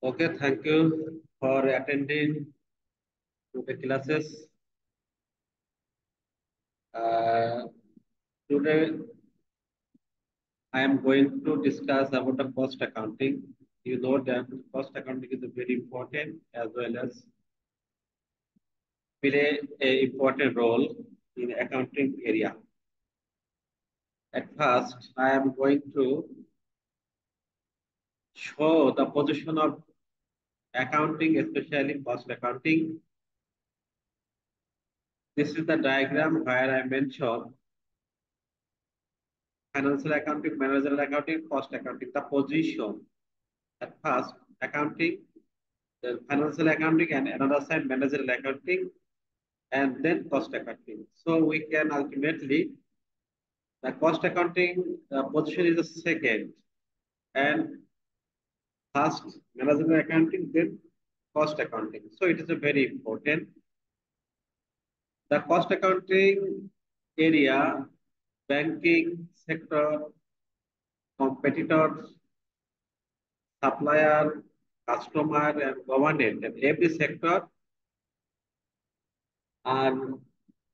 Okay, thank you for attending to the classes. Uh, Today, I am going to discuss about the cost accounting. You know that cost accounting is very important as well as play a important role in accounting area. At first, I am going to show the position of accounting, especially cost accounting. This is the diagram where I mentioned financial accounting, managerial accounting, cost accounting, the position. At first, accounting, then financial accounting, and another side, managerial accounting, and then cost accounting. So we can ultimately, the cost accounting position is the second, and first, managerial accounting, then cost accounting. So it is a very important. The cost accounting area, banking sector, competitors, supplier, customer, and government, and every sector are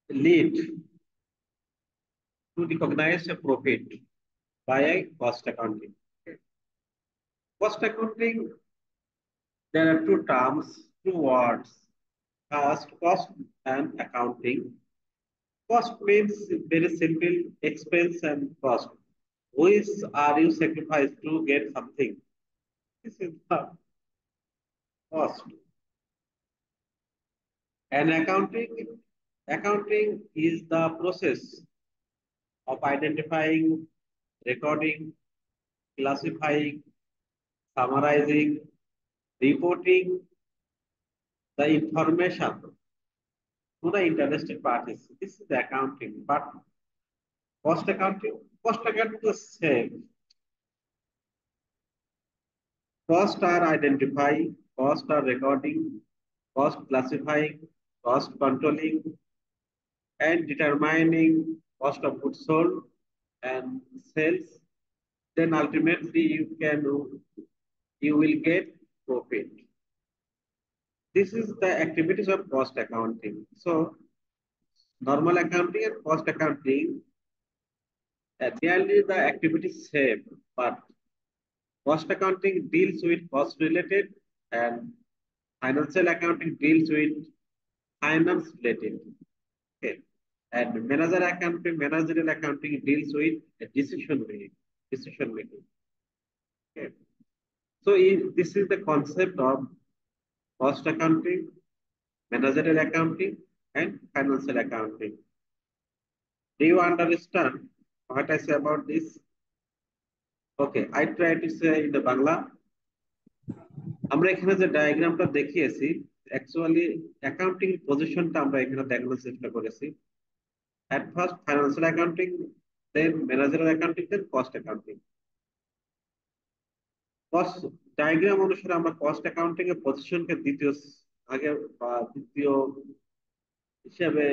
lead to recognize a profit by a cost accounting. Cost accounting, there are two terms, two words. First, cost and accounting. Cost means very simple expense and cost. Which are you sacrificed to get something? This is the cost. And accounting is the process of identifying, recording, classifying, summarizing, reporting the information to the interested parties. This is the accounting. But cost accounting is same. Cost are identifying, cost are recording, cost classifying, cost controlling, and determining cost of goods sold and sales. Then ultimately you will get profit. This is the activities of cost accounting. So normal accounting and cost accounting, nearly the activities same, but cost accounting deals with cost related and financial accounting deals with finance related. Okay. And managerial accounting deals with a decision making. Okay. So this is the concept of cost accounting, managerial accounting, and financial accounting. Do you understand what I say about this? Okay, I try to say in the Bangla. আমরা এখানে যে ডায়াগ্রামটা দেখিয়েছি actually accounting পজিশনটা আমরা এখানে দেখানোর চেষ্টা করেছি at first financial accounting, then managerial accounting, then cost accounting. Cost diagram অনুসারে আমরা কস্ট অ্যাকাউন্টিং এর পজিশনকে আগে বা দ্বিতীয় হিসেবে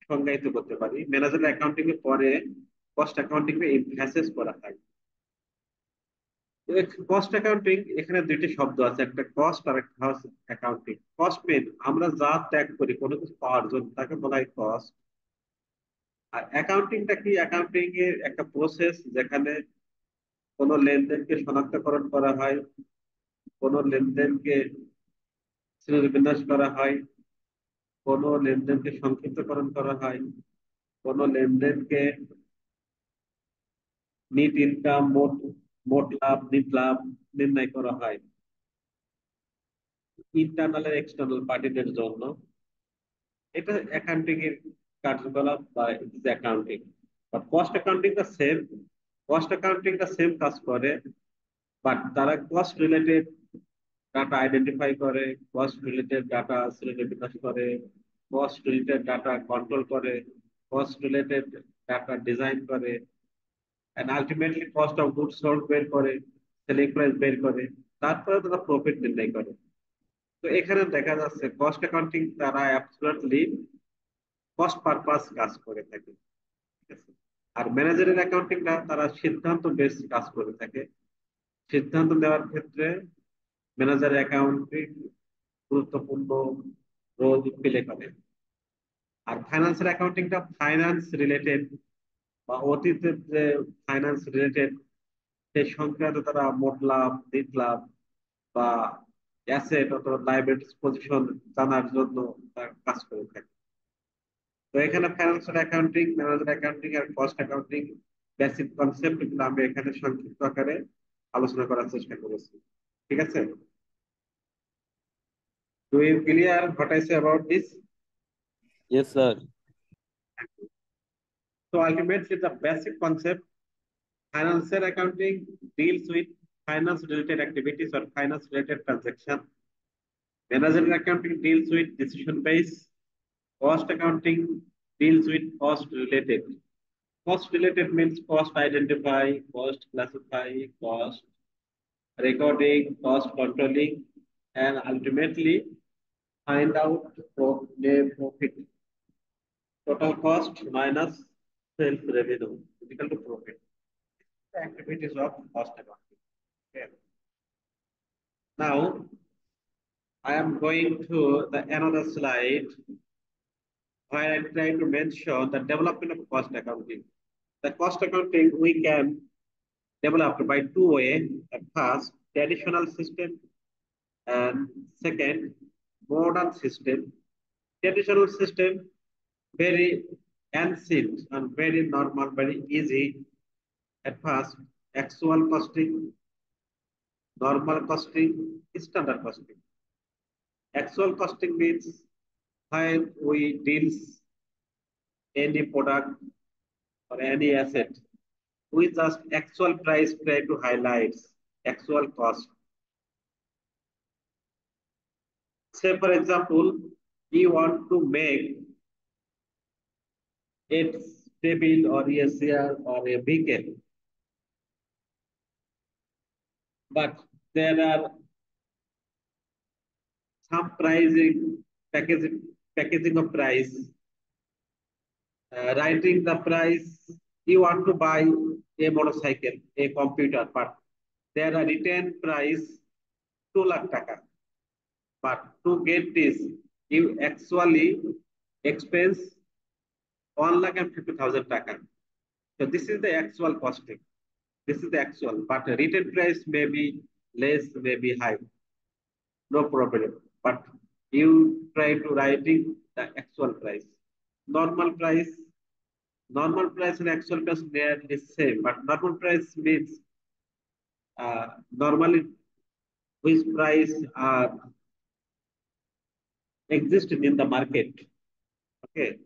সংজ্ঞায়িত করতে পারি। ম্যানেজার অ্যাকাউন্টিং এর পরে কস্ট অ্যাকাউন্টিং এ এমফাসিস করা হয়। কস্ট অ্যাকাউন্টিং এখানে দুইটি শব্দ আছে, একটা কস্ট আর একটা অ্যাকাউন্টিং। কস্ট মেন আমরা যা ত্যাগ করি কোনো কিছু পাওয়ার জন্য তাকে বলা হয় কস্ট। আর অ্যাকাউন্টিংটা কি? অ্যাকাউন্টিং এর একটা প্রসেস যেখানে কোনো লেনদেনকে শনাক্তকরণ করা হয়, কোনো লেনদেনকে শ্রেণীবিন্যাস করা হয়, কোনো লেনদেনকে সংক্ষিপ্তকরণ করা হয়, কোনো লেনদেনকে নিট ইনকাম, মোট মোট লাভ, নিট লাভ নির্ণয় করা হয় ইন্টারনাল আর এক্সটার্নাল পার্টিদের জন্য। এটা অ্যাকাউন্টিং এর কার্যকলাপ বা অ্যাকাউন্টিং। বাট কস্ট অ্যাকাউন্টিং টা সেম, কাজ করে, বাট তারা কস্ট রিলেটেড ডাটা আইডেন্টিফাই করে, কস্ট রিলেটেড ডাটা শ্রেণীবিন্যাস করে, কস্ট রিলেটেড ডাটা কন্ট্রোল করে, কস্ট রিলেটেড ডাটা ডিজাইন করে, and ultimately cost of goods sold বের করে, সেলিং প্রাইস বের করে, তারপরে তারা প্রফিট নির্ণয় করে। তো এখানে দেখা যাচ্ছে কস্ট অ্যাকাউন্টিং তারা অ্যাবসলিউটলি কস্ট পারপাস কাজ করে থাকে, ঠিক আছে। আর ম্যানেজারের অ্যাকাউন্টিংটা তারা সিদ্ধান্ত বেস কাজ করে থাকে। সিদ্ধান্ত নেওয়ার ক্ষেত্রে ম্যানেজার অ্যাকাউন্টিং গুরুত্বপূর্ণ রোল প্লে করে। আর ফাইন্যান্সিয়াল অ্যাকাউন্টিংটা ফাইন্যান্স রিলেটেড বা অতীতের যে ফাইন্যান্স রিলেটেড সেই সংক্রান্ত তারা মোট লাভ, নেট লাভ বা অ্যাসেট অথবা লাইবিলিটিস পজিশন জানার জন্য তারা কাজ করে থাকে। তো এখানে ফাইন্যান্সিয়াল অ্যাকাউন্টিং, ম্যানেজার অ্যাকাউন্টিং আর কস্ট অ্যাকাউন্টিং বেসিক কনসেপ্ট গুলো আমি এখানে সংক্ষিপ্ত আকারে আলোচনা করার চেষ্টা করেছি। ঠিক আছে? Do you clear what I say about this? Yes, sir. So ultimately the basic concept, financial accounting deals with finance related activities or finance related transaction. Managerial accounting deals with decision based. Cost accounting deals with cost related. Cost related means cost identify, cost classify, cost recording, cost controlling, and ultimately find out net profit. Total cost minus sales revenue is equal to profit. The activities of cost accounting. Okay. Now I am going to the another slide where I try to mention the development of cost accounting. The cost accounting we can develop by two ways. At first, traditional system, and second, modern system. Traditional system, very ancient and very normal, very easy. At first, actual costing, normal costing, standard costing. Actual costing means when we deals any product or any asset, we just actual price try to highlight actual cost. Say for example, you want to make a table or a chair or a vehicle, but there are some pricing, packaging of price, writing the price. You want to buy a motorcycle, a computer, but there are written price 2 lakh taka. But to get this, you actually expense 1,50,000 taka. So this is the actual costing. This is the actual, but the retail price may be less, may be high. No problem. But you try to writing the actual price. Normal price, normal price and actual price they are the same, but normal price means normally which price existed in the market. Okay,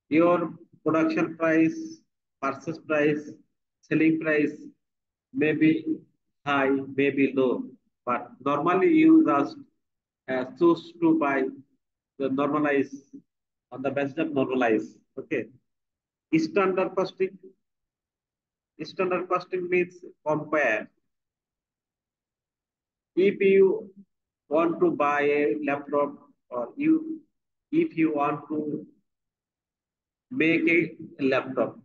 your production price, purchase price, selling price may be high, may be low, but normally you just choose to buy the normalize on the basis of normalize. Okay, standard costing. Standard costing means compare. If you want to buy a laptop or if you want to make a laptop,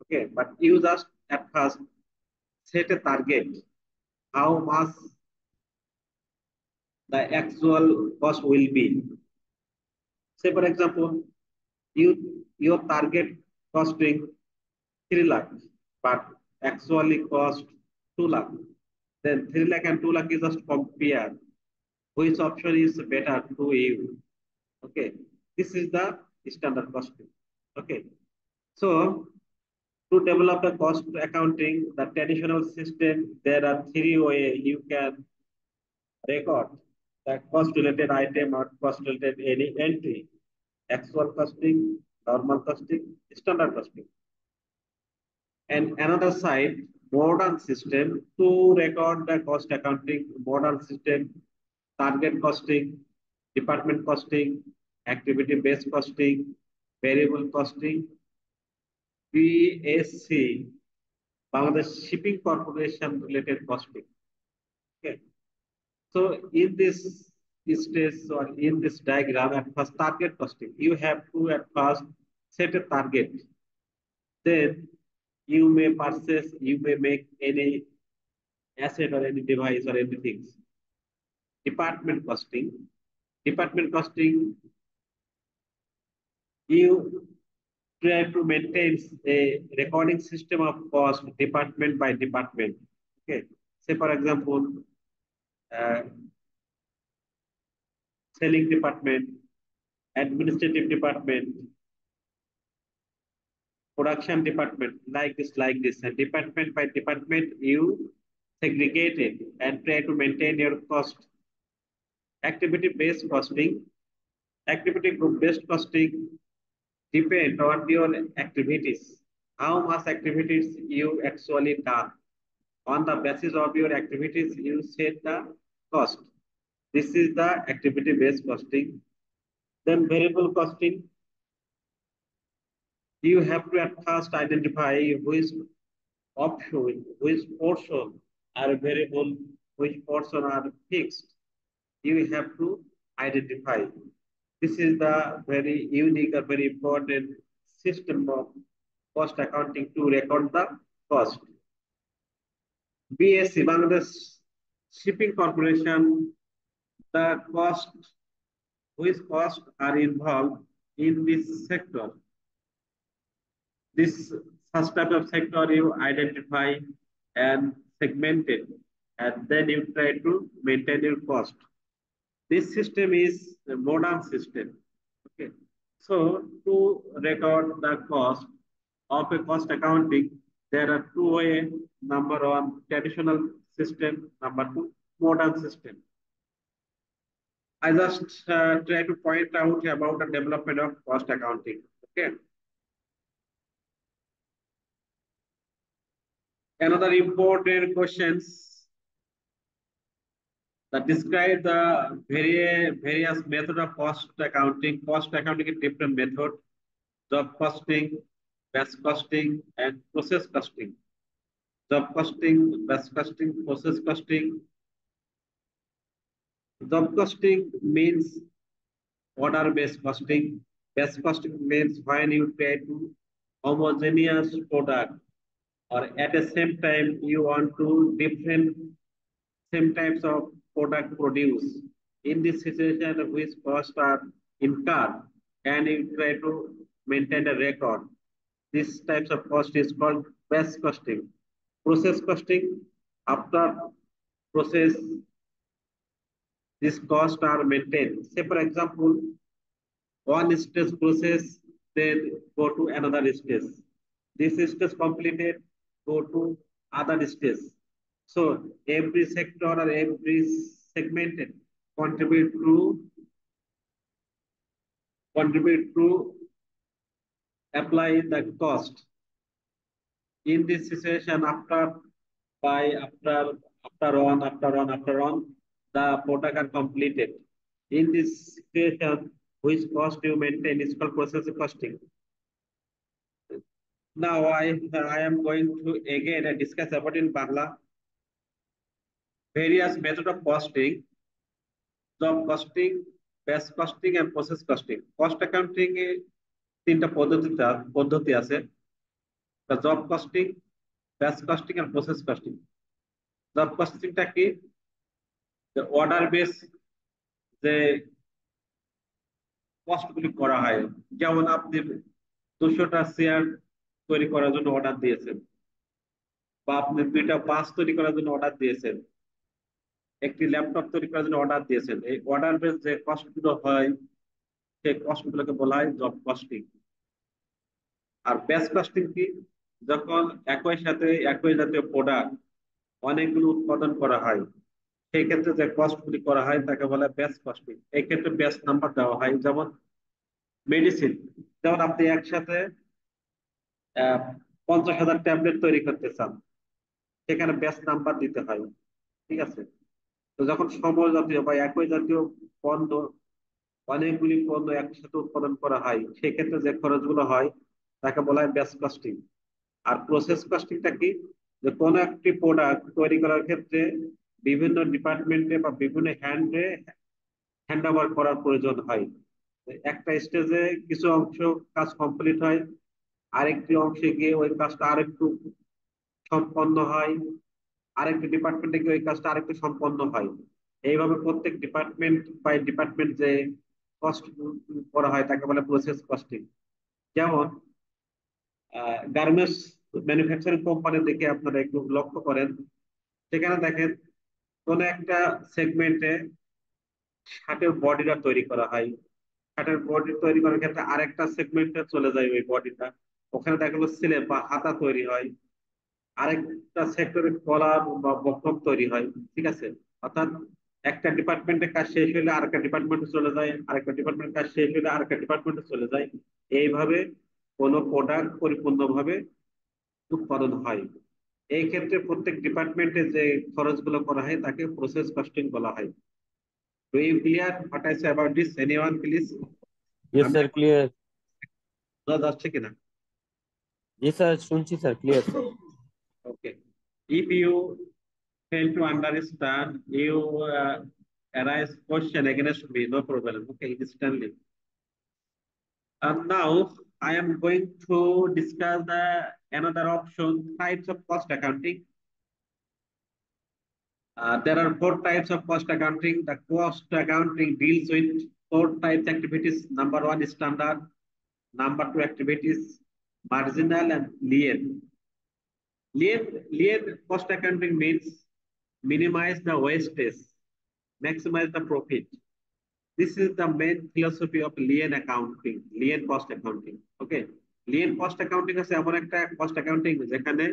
okay, but you just at first set a target how much the actual cost will be. Say for example, your target costing 3 lakh, but actually cost 2 lakh. Then 3 lakh and 2 lakh is just compare which option is better to you. Okay, this is the standard costing. Okay, so to develop a cost accounting, the traditional system, there are three ways you can record the cost related item or cost related any entry: actual costing, normal costing, standard costing. And another side, modern system to record the cost accounting. Modern system, target costing, department costing, activity based costing, variable costing, BSC, Bangladesh Shipping Corporation related costing. Okay, so in this stage or in this diagram, at first target costing, you have to at first set a target. Then you may purchase, you may make any asset or any device or anything. Department costing. Department costing, you try to maintain a recording system of cost department by department. Okay. Say for example, uh, selling department, administrative department, production department, like this, and department by department, you segregate it and try to maintain your cost. Activity-based costing, activity group-based costing depend on your activities. How much activities you actually done. On the basis of your activities, you set the cost. This is the activity-based costing. Then variable costing, you have to at first identify which option, which portion are variable, which portion are fixed. You have to identify. This is the very unique or very important system of cost accounting to record the cost. BSC, Bangladesh Shipping Corporation, the cost, which costs are involved in this sector. This first type of sector you identify and segment it, and then you try to maintain your cost. This system is a modern system. Okay. So to record the cost of a cost accounting, there are two ways. Number one, traditional system. Number two, modern system. I just try to point out about the development of cost accounting. Okay. Another important questions that describe the various method of cost accounting. Cost accounting is different method: job costing, batch costing, and process costing. Job costing, batch costing, process costing. Job costing means order-based costing. Batch costing means when you try to homogeneous product, or at the same time you want to different same types of product produce. In this situation, which costs are incurred, and you try to maintain a record. This types of cost is called batch costing. Process costing, after process, these costs are maintained. Say for example, one stage process, then go to another stage. This stage completed, go to other stage. So every sector or every segmented contribute to contribute to apply the cost. In this situation, after one, the product are completed. In this situation, which cost you maintain is called process costing. Now I am going to again discuss about in Bangla various method of costing: job costing, batch costing, and process costing. Cost accounting এ তিনটা পদ্ধতি আছে: the job costing, batch costing, and process costing. Job costingটা কি? The order base যে cost গুলি করা হয়, যেমন আপনি 200টা চেয়ার তৈরি করার জন্য অর্ডার দিয়েছেন, বা আপনি 2টা বাস তৈরি করার জন্য অর্ডার দিয়েছেন, একটি ল্যাপটপ তৈরি করার জন্য অর্ডার দিয়েছেন। এই অর্ডার বেস যে কস্ট গুলো হয়, সেই কস্ট গুলোকে বলা হয় জব কস্টিং। আর ব্যাচ কস্টিং কি? যখন একই সাথে একই জাতীয় প্রোডাক্ট অনেকগুলো উৎপাদন করা হয়, সেই ক্ষেত্রে যে কস্ট গুলি করা হয় তাকে বলা হয় ব্যাচ কস্টিং। এই ক্ষেত্রে ব্যাচ নাম্বার দেওয়া হয়। যেমন মেডিসিন, যেমন আপনি একসাথে 50,000 ট্যাবলেট তৈরি করতে চান, সেখানে ব্যাচ নাম্বার দিতে হয়। ঠিক আছে। তো যখন সমজাতীয় বা একই জাতীয় পণ্য, অনেকগুলি পণ্য একসাথে উৎপাদন করা হয়, সেক্ষেত্রে যে খরচগুলো হয় তাকে বলা হয় ব্যাচ কস্টিং। আর প্রসেস কস্টিংটা কি? যে কোনো একটি প্রোডাক্ট তৈরি করার ক্ষেত্রে বিভিন্ন ডিপার্টমেন্টে বা বিভিন্ন হ্যান্ড ওভার করার প্রয়োজন হয়। একটা স্টেজে কিছু অংশ কাজ কমপ্লিট হয়, আরেকটি অংশে গিয়ে ওই কাজটা আরেকটু সম্পন্ন হয়, আরেকটা ডিপার্টমেন্টে গিয়ে ওই কাজটা আরেকটু সম্পন্ন হয়। এইভাবে প্রত্যেক ডিপার্টমেন্ট বাই ডিপার্টমেন্ট যে কস্ট করা হয় তাকে বলে প্রসেস কস্টিং। যেমন গার্মেন্টস ম্যানুফ্যাকচারিং কোম্পানির দিকে আপনারা একটু লক্ষ্য করেন, সেখানে দেখেন কোন একটা সেগমেন্টে শার্টের বডিটা তৈরি করা হয়। শার্টের বডি তৈরি করার ক্ষেত্রে আরেকটা সেগমেন্টে চলে যায় ওই বডিটা, ওখানে দেখা গেলো স্লিভ বা হাতা তৈরি হয়। আরেকটা সেক্টরে কলার বা বক্রম তৈরি হয়। ঠিক আছে, অর্থাৎ একটা ডিপার্টমেন্টের কাজ শেষ হলে আরেকটা ডিপার্টমেন্টে চলে যায়, আরেকটা ডিপার্টমেন্টের কাজ শেষ হলে আরেকটা ডিপার্টমেন্টে চলে যায়। এইভাবে কোনো প্রোডাক্ট পরিপূর্ণভাবে উৎপাদন হয়। এই ক্ষেত্রে প্রত্যেক ডিপার্টমেন্টে যে খরচগুলো করা হয় তাকে প্রসেস কস্টিং বলা হয়। Do you clear what I say about this? Anyone please? Yes, আমি sir. Clear. বোঝা যাচ্ছে কিনা? Yes, sir. শুনছি sir, clear sir. Okay, if you fail to understand, you arise question against me, no problem. Okay, instantly. And now I am going to discuss the another option, types of cost accounting. There are four types of cost accounting. The cost accounting deals with four types activities. Number one is standard. Number two activities, marginal and lien. Lien cost accounting means minimize the wastage, maximize the profit. This is the main philosophy of lien accounting, lien cost accounting. Okay, lien cost accounting হচ্ছে এমন একটা cost accounting যেখানে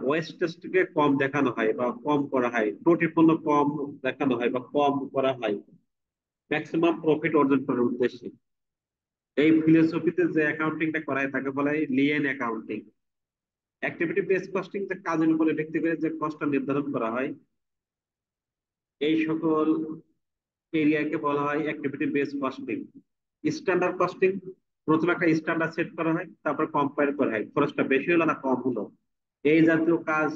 ওয়েস্টেজকে কম দেখানো হয় বা কম করা হয়, ত্রুটিপূর্ণ কম দেখানো হয় বা কম করা হয় ম্যাক্সিমাম প্রফিট অর্জন করার উদ্দেশ্যে। এই ফিলোসফিতে যে অ্যাকাউন্টিংটা করা হয় তাকে বলা হয় Leyen accounting. Activity base costing, যে কাজের উপরে ভিত্তি করে যে কস্টটা নির্ধারণ করা হয়, এই সকল এরিয়াকে বলা হয় activity base costing. Standard costing, প্রথমে একটা স্ট্যান্ডার্ড সেট করা হয়, তারপর কম্পেয়ার করা হয় খরচটা বেশি হলো না কম হলো। এই জাতীয় কাজ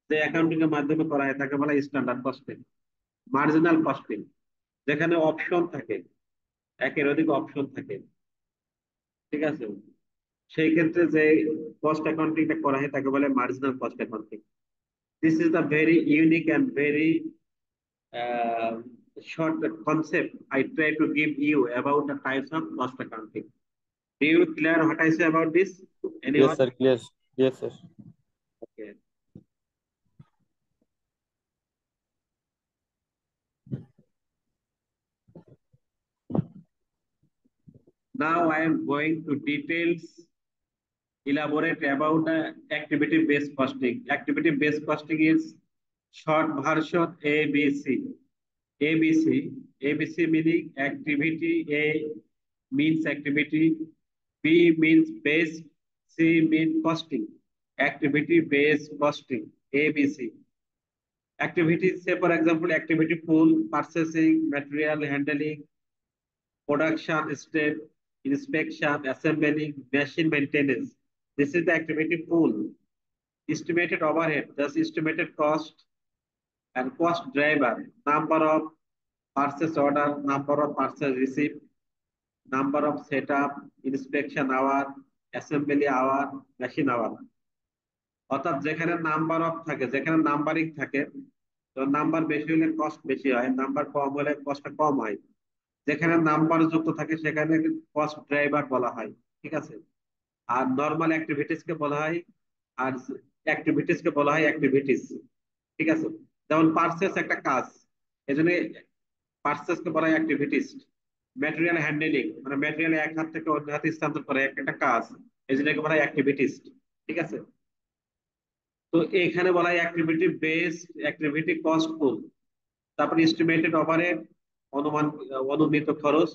যে অ্যাকাউন্টিং এর মাধ্যমে করা হয় তাকে বলা হয় স্ট্যান্ডার্ড কস্টিং। মার্জিনাল কস্টিং, যেখানে অপশন থাকে, একের অধিক অপশন থাকে। ঠিক আছে, সেই ক্ষেত্রে যে কস্ট অ্যাকাউন্টিংটা করা হয় তাকে বলে marginal cost accounting. This is the very unique and very short concept I try to give you about the types of cost accounting. Do you clear what I say about this? Yes, Anyone? sir. Clear. Yes, sir. Okay. Now I am going to details elaborate about the activity based costing. Activity based costing is short version ABC. ABC. ABC meaning activity A means activity, B means base, C means costing. Activity based costing, ABC. Activities, say for example, activity pool, purchasing, material handling, production step, inspection, assembling, machine maintenance. This is the activity pool. Estimated overhead, thus estimated cost and cost driver, number of purchase order, number of purchase receipt, number of setup, inspection hour, assembly hour, machine hour। অর্থাৎ যেখানে number of থাকে, যেখানে numbering থাকে, তো number বেশি হলে cost বেশি হয়, নাম্বার কম হলে কস্টটা কম হয়। যেখানে নাম্বার যুক্ত থাকে সেখানে কস্ট ড্রাইভার বলা হয়। ঠিক আছে, আর নর্মাল অ্যাক্টিভিটিস কে বলা হয়, আর অ্যাক্টিভিটিস কে বলা হয় অ্যাক্টিভিটিস। ঠিক আছে, যেমন পার্সেস একটা কাজ, এই জন্য পার্সেস কে বলা হয় অ্যাক্টিভিটিস। ম্যাটেরিয়াল হ্যান্ডলিং মানে ম্যাটেরিয়াল এক হাত থেকে অন্য হাতে স্থানান্তর করে একটা কাজ, এই জন্য একে বলা হয় অ্যাক্টিভিটিস। ঠিক আছে, তো এখানে বলা হয় অ্যাক্টিভিটি বেসড অ্যাক্টিভিটি কস্ট পুল, তারপরে এস্টিমেটেড ওভারহেড, অনুমান অনুমিত খরচ,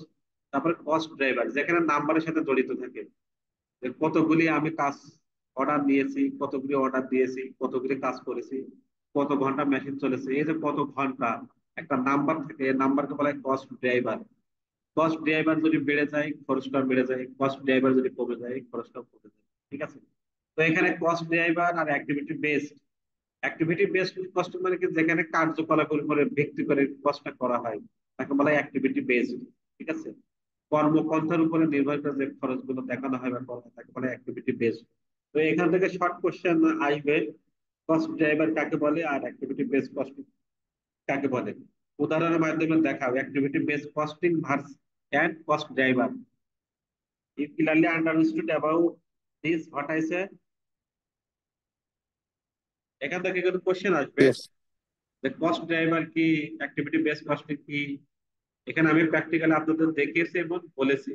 তারপরে কস্ট ড্রাইভার যেখানে নাম্বারের সাথে জড়িত থাকে, যে কতগুলি আমি কাজ অর্ডার নিয়েছি, কতগুলি অর্ডার দিয়েছি, কতগুলি কাজ করেছি, কত ঘন্টা মেশিন চলেছে, এই যে কত ঘন্টা একটা নাম্বার থাকে, এই নাম্বারকে বলা হয় কস্ট ড্রাইভার। কস্ট ড্রাইভার যদি বেড়ে যায় খরচটা বেড়ে যায়, কস্ট ড্রাইভার যদি কমে যায় খরচটা কমে যায়। ঠিক আছে, তো এখানে কস্ট ড্রাইভার আর activity based. Activity based cost মানে কি, যেখানে কার্যকলাপের উপরে ভিত্তি করে কস্টটা করা হয় তাকে বলা হয় অ্যাক্টিভিটি বেসড। ঠিক আছে, কর্মপন্থার উপরে নির্ভর করে যে খরচগুলো দেখানো হয় বা করা হয় তাকে বলা হয় অ্যাক্টিভিটি বেসড। তো এখান থেকে শর্ট কোশ্চেন আসবে, কস্ট ড্রাইভার কাকে বলে আর অ্যাক্টিভিটি বেস কস্টিং কাকে বলে? উদাহরণের মাধ্যমে দেখাও activity base costing verse and cost driver. You clearly understood about this what I said? এখান থেকে কিন্তু কোশ্চেন আসবে Yes. যে কস্ট ড্রাইভার কি, অ্যাক্টিভিটি বেস কস্টিং কি। এখানে আমি প্র্যাকটিক্যালি আপনাদের দেখিয়েছি এবং বলেছি।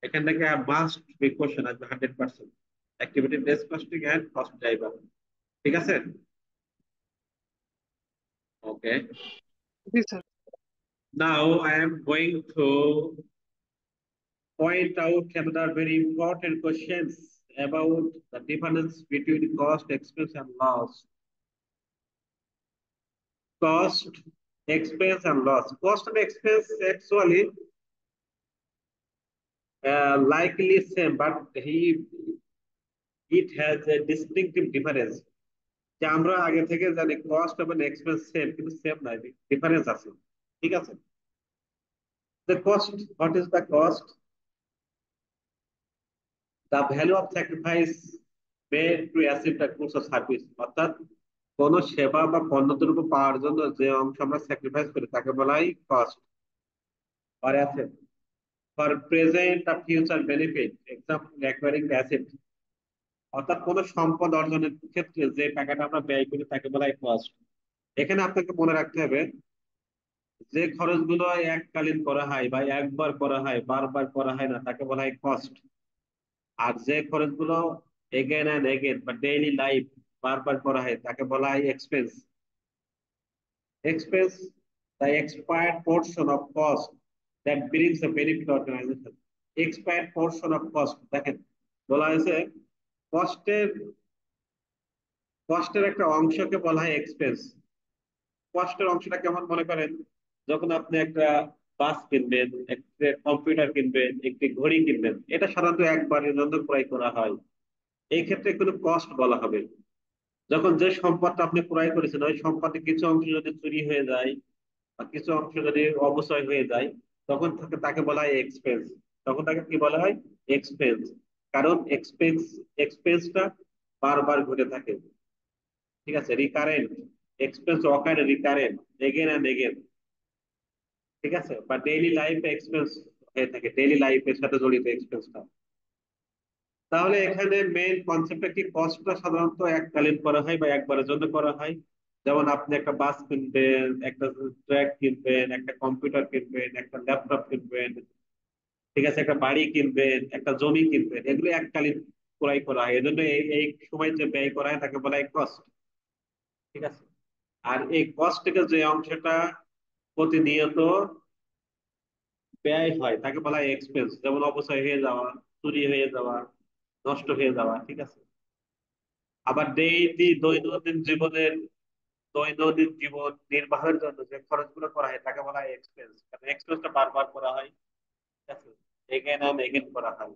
এখান থেকে মাস্ট বি কোশ্চেন আসবে 100%, activity base costing and cost driver. ঠিক আছে? Okay, ji sir. Now I am going to point out another very important questions about the difference between cost, expense, and loss. Cost, expense, and loss. Cost and expense actually likely same, but it has a distinctive difference. যে আমরা আগে থেকে জানি cost এবং expense same, কিন্তু same নয়, difference আছে। ঠিক আছে? The cost, what is the cost? The value of sacrifice made to achieve the goods or service, অর্থাৎ কোন সেবা বা পণ্যদ্রব্য পাওয়ার জন্য যে অংশ আমরা স্যাক্রিফাইস করি তাকে বলা হয় cost or asset. For present or future benefit, example acquiring the asset, অর্থাৎ কোন সম্পদ অর্জনের ক্ষেত্রে যে টাকাটা আমরা ব্যয় করি তাকে বলা হয় কস্ট। এখানে আপনাকে মনে রাখতে হবে যে খরচগুলো এককালীন করা হয় বা একবার করা হয়, বারবার করা হয় না, তাকে বলা হয় কস্ট। আর যে খরচগুলো এগেন এন্ড এগেন বা ডেইলি লাইফ বারবার করা হয় তাকে বলা হয় expense. Expense, the expired portion of cost that brings a benefit organization. Expired portion of cost, দেখেন বলা হয়েছে কস্টের কস্টের একটা অংশকে বলা হয় এক্সপেন্স। কস্টের অংশটা কেমন মনে করেন, যখন আপনি একটা বাস কিনবেন, একটা কম্পিউটার কিনবেন, একটি ঘড়ি কিনবেন, এটা সাধারণত একবারের জন্য ক্রয় করা হয়, এই ক্ষেত্রে কোনো কস্ট বলা হবে। যখন যে সম্পদটা আপনি ক্রয় করেছেন ওই সম্পদের কিছু অংশ যদি চুরি হয়ে যায় বা কিছু অংশ যদি অবচয় হয়ে যায়, তখন তাকে বলা হয় এক্সপেন্স। তখন তাকে কি বলা হয়? এক্সপেন্স। কারণ এক্সপেন্সটা বারবার ঘটে থাকে। ঠিক আছে? Recurrent expense occur recurrent again and again. ঠিক আছে? বা ডেইলি লাইফে এক্সপেন্স হয়ে থাকে, ডেইলি লাইফের সাথে জড়িত এক্সপেন্সটা। তাহলে এখানে মেইন কনসেপ্টটা কি, কস্টটা সাধারণত এককালীন করা হয় বা একবারের জন্য করা হয়। যেমন আপনি একটা বাস কিনবেন, একটা ট্র্যাক কিনবেন, একটা কম্পিউটার কিনবেন, একটা ল্যাপটপ কিনবেন, ঠিক আছে, একটা বাড়ি কিনবেন, একটা জমি কিনবেন, এগুলো এককালীন ক্রয় করা হয়, এজন্য এই সময় যে ব্যয় করা হয় তাকে বলা হয় কস্ট। ঠিক আছে? আর এই কস্ট থেকে যে অংশটা প্রতিনিয়ত ব্যয় হয় তাকে বলা হয় এক্সপেন্স, যেমন অপচয় হয়ে যাওয়া, চুরি হয়ে যাওয়া, নষ্ট হয়ে যাওয়া। ঠিক আছে? আবার দৈনন্দিন জীবন নির্বাহের জন্য যে খরচগুলো করা হয় তাকে বলা হয় এক্সপেন্স, কারণ এক্সপেন্সটা বারবার করা হয়। ঠিক আছে? এগেন এন্ড এগেন করা হয়।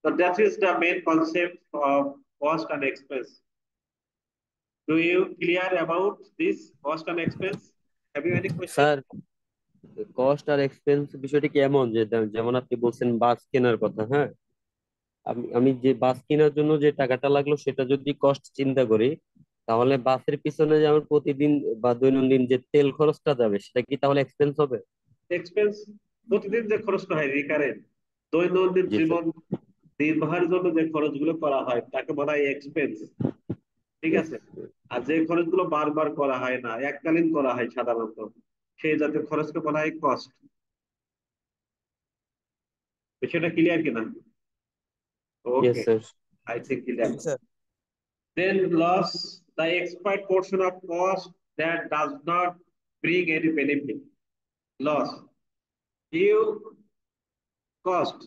So that is the main concept of cost and expense. Do you clear about this cost and expense? Have you any question? Sir, cost আর এক্সপেন্স বিষয়টি কি এমন যে যেমন আপনি বলছেন বাস কেনার কথা, হ্যাঁ, আমি আমি যে বাস কেনার জন্য যে টাকাটা লাগলো সেটা যদি কস্ট চিন্তা করি, তাহলে বাসের পিছনে যে আমার প্রতিদিন বা দৈনন্দিন যে তেল খরচটা যাবে সেটা কি তাহলে এক্সপেন্স হবে? এক্সপেন্স প্রতিদিন যে খরচটা হয় রিকারেন্ট, দৈনন্দিন জি স্যার। জীবন নির্বাহের জন্য যে খরচগুলো করা হয় তাকে বলা হয় এক্সপেন্স। ঠিক ইয়েস। আছে? আর যে খরচগুলো বারবার করা হয় না, এককালীন করা হয় সাধারণত, সেই জাতীয় খরচকে বলা হয় কস্ট। বিষয়টা ক্লিয়ার কিনা? Yes okay, sir. I think clear. जी sir. Then loss, the expired portion of cost that does not bring any benefit. Loss. You cost.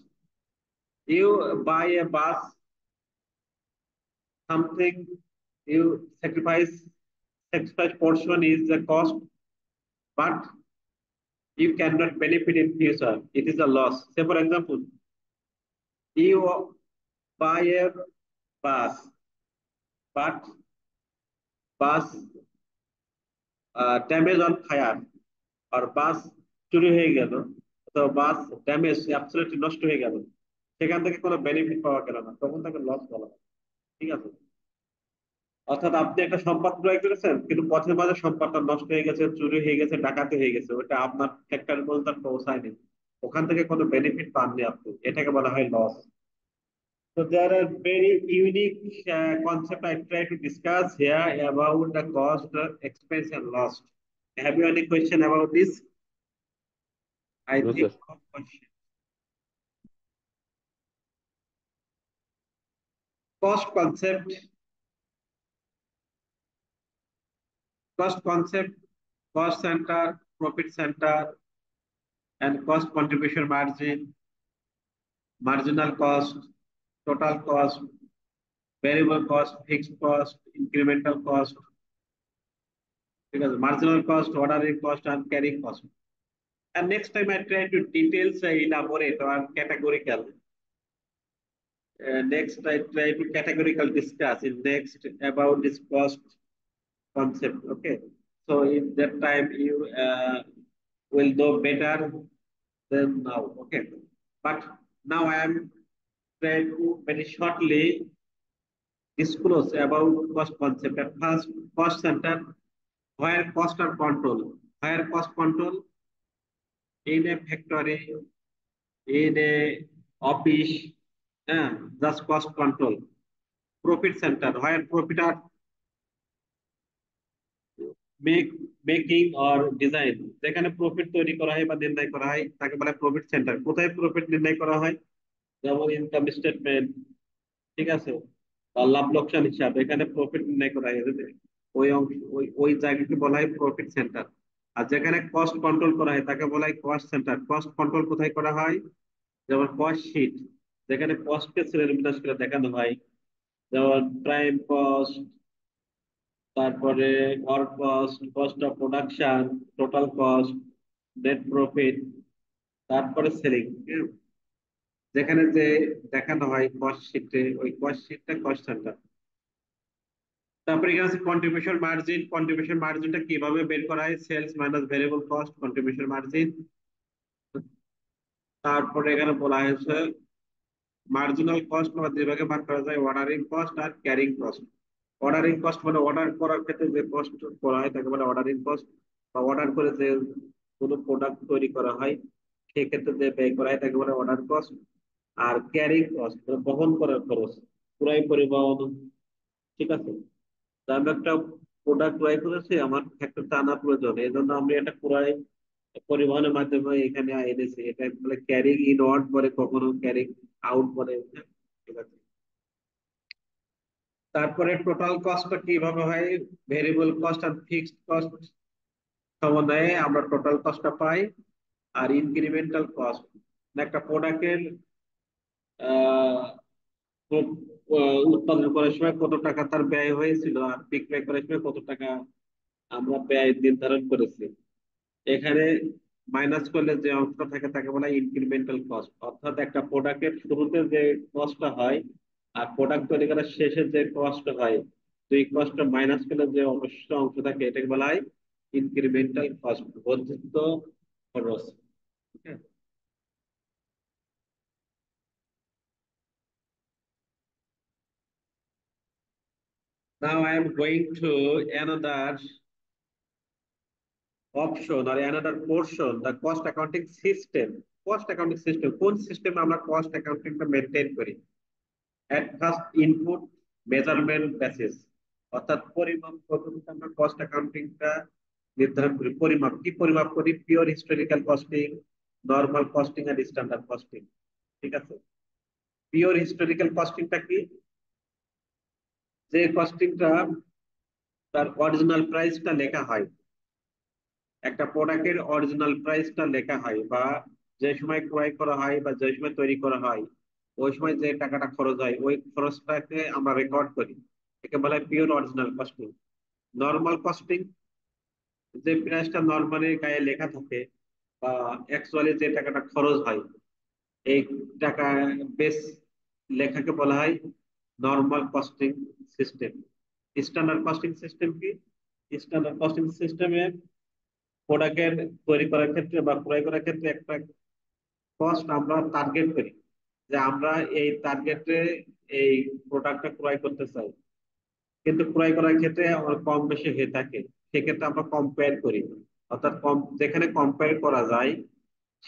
You buy a bus, something you sacrifice portion is the cost, but you cannot benefit in future. It is a loss. Say for example, you buy a bus, but bus damage on fire, আর বাস চুরি হয়ে গেল, তো বাস damage absolutely নষ্ট হয়ে গেল, সেখান থেকে কোনো বেনিফিট পাওয়া গেল না, তখন তাকে লস বলা হয়। ঠিক আছে? অর্থাৎ আপনি একটা সম্পদ ক্রয় করেছেন, কিন্তু পথের মাঝে সম্পদটা নষ্ট হয়ে গেছে, চুরি হয়ে গেছে, ডাকাতি হয়ে গেছে, ওটা আপনার ফ্যাক্টরি পর্যন্ত আর পৌঁছায়নি, ওখান থেকে কোনো বেনিফিট পাননি আপনি, এটাকে বলা হয় loss. So there are very unique concept I try to discuss here about the cost, expense, and loss. Have you any question about this? I no think sir. no question. Cost concept, cost concept, cost center, profit center, and cost contribution margin, marginal cost, total cost, variable cost, fixed cost, incremental cost, because marginal cost, ordering cost, and carrying cost. And next time I try to details elaborate or categorical. Next I try to categorical discuss in next about this cost concept. Okay. So in that time you will know better than now. Okay. But now I am trying to very shortly disclose about cost concept. At first, cost center, where cost are control. Where cost control in a factory, in a office, just cost control. Profit center, where profit are make making or design, যেখানে profit তৈরি করা হয় বা নির্ণয় করা হয় তাকে বলে প্রফিট সেন্টার। কোথায় প্রফিট নির্ণয় করা হয়? যেমন ইনকাম স্টেটমেন্ট, ঠিক আছে, বা লাভ লোকসান হিসাব, এখানে প্রফিট নির্ণয় করা হয়, ওই অংশ ওই ওই জায়গাকে বলা হয় প্রফিট সেন্টার। আর যেখানে কস্ট কন্ট্রোল করা হয় তাকে বলা হয় কস্ট সেন্টার। কস্ট কন্ট্রোল কোথায় করা হয়? যেমন কস্ট শিট, যেখানে কস্টকে শ্রেণীবিন্যাস করে দেখানো হয়, যেমন প্রাইম কস্ট, তারপরে work cost, cost of production, total cost, net profit, তারপরে সেলিং। যেখানে যে দেখানো হয় কস্ট শিটে, ওই কস্ট শিটটা কস্ট সেন্টার। তারপরে এখানে আছে কন্ট্রিবিউশন মার্জিন। কন্ট্রিবিউশন মার্জিনটা কিভাবে বের করা হয়? Sales minus variable cost, contribution margin. তারপরে এখানে বলা হয়েছে মার্জিনাল কস্ট বা দুই ভাগে ভাগ করা যায়, অর্ডারিং কস্ট আর ক্যারিং কস্ট। অর্ডারিং কস্ট মানে অর্ডার করার ক্ষেত্রে যে কস্ট করা হয় তাকে বলে অর্ডারিং কস্ট, বা অর্ডার করে যে কোনো প্রোডাক্ট তৈরি করা হয় সেক্ষেত্রে যে ব্যয় করা হয় তাকে বলে অর্ডার কস্ট। আর ক্যারিং কস্ট বহন করার খরচ, ক্রয় পরিবহন, ঠিক আছে। তা আমি একটা প্রোডাক্ট ক্রয় করেছি, আমার ফ্যাক্টরিতে আনা প্রয়োজন, এই জন্য আমি একটা ক্রয় পরিবহনের মাধ্যমে এখানে এনেছি, এটা বলে ক্যারিং ইন আউট করে, কখনো ক্যারিং আউট করে, হ্যাঁ, ঠিক আছে। তারপরে টোটাল কস্টটা কিভাবে হয়? ভেরিয়েবল কস্ট আর ফিক্সড কস্ট সমন্বয়ে আমরা টোটাল কস্টটা পাই। আর ইনক্রিমেন্টাল কস্ট, একটা প্রোডাক্টের উৎপাদন করার সময় কত টাকা তার ব্যয় হয়েছিল, আর বিক্রয় করার সময় কত টাকা আমরা ব্যয় নির্ধারণ করেছি, এখানে মাইনাস করলে যে অংশটা থাকে তাকে বলা হয় ইনক্রিমেন্টাল কস্ট। অর্থাৎ একটা প্রোডাক্টের শুরুতে যে কস্টটা হয় আর প্রোডাক্ট তৈরি করার শেষে যে কস্ট হয়, দুই কস্ট মাইনাস করলে যে অবশিষ্ট অংশ থাকে এটাকে বলা হয় ইনক্রিমেন্টাল কস্ট, বর্ধিত খরচ। Okay. Now I am going to another option or another portion, the cost accounting system. Cost accounting system, কোন সিস্টেমে আমরা কস্ট অ্যাকাউন্টিংটা মেনটেন করি? At first input measurement basis, অর্থাৎ পরিমাপ পদ্ধতিতে আমরা কস্ট অ্যাকাউন্টিংটা নির্ধারণ করি। পরিমাপ কি পরিমাপ করি? Pure historical costing, normal costing আর স্ট্যান্ডার্ড কস্টিং, ঠিক আছে। পিওর হিস্টোরিক্যাল কস্টিংটা কি? যে কস্টিংটা তার অরিজিনাল প্রাইসটা লেখা হয়, একটা প্রোডাক্টের অরিজিনাল প্রাইসটা লেখা হয়, বা যে সময় ক্রয় করা হয় বা যে সময় তৈরি করা হয় ওই সময় যে টাকাটা খরচ হয় ওই খরচটাকে আমরা রেকর্ড করি, একে বলা হয় pure original costing. Normal costing, যে প্রাইসটা নর্মালি গায়ে লেখা থাকে বা অ্যাকচুয়ালি যে টাকাটা খরচ হয় এই টাকা বেস লেখাকে বলা হয় normal costing system. Standard costing system কি? স্ট্যান্ডার্ড কস্টিং সিস্টেমে প্রোডাক্টের তৈরি করার ক্ষেত্রে বা ক্রয় করার ক্ষেত্রে একটা কস্ট আমরা টার্গেট করি, যে আমরা এই টার্গেটে এই প্রোডাক্টটা ক্রয় করতে চাই। কিন্তু ক্রয় করার ক্ষেত্রে আমার কম বেশি হয়ে থাকে। সেক্ষেত্রে আমরা কম্পেয়ার করি, অর্থাৎ যেখানে কম্পেয়ার করা যায়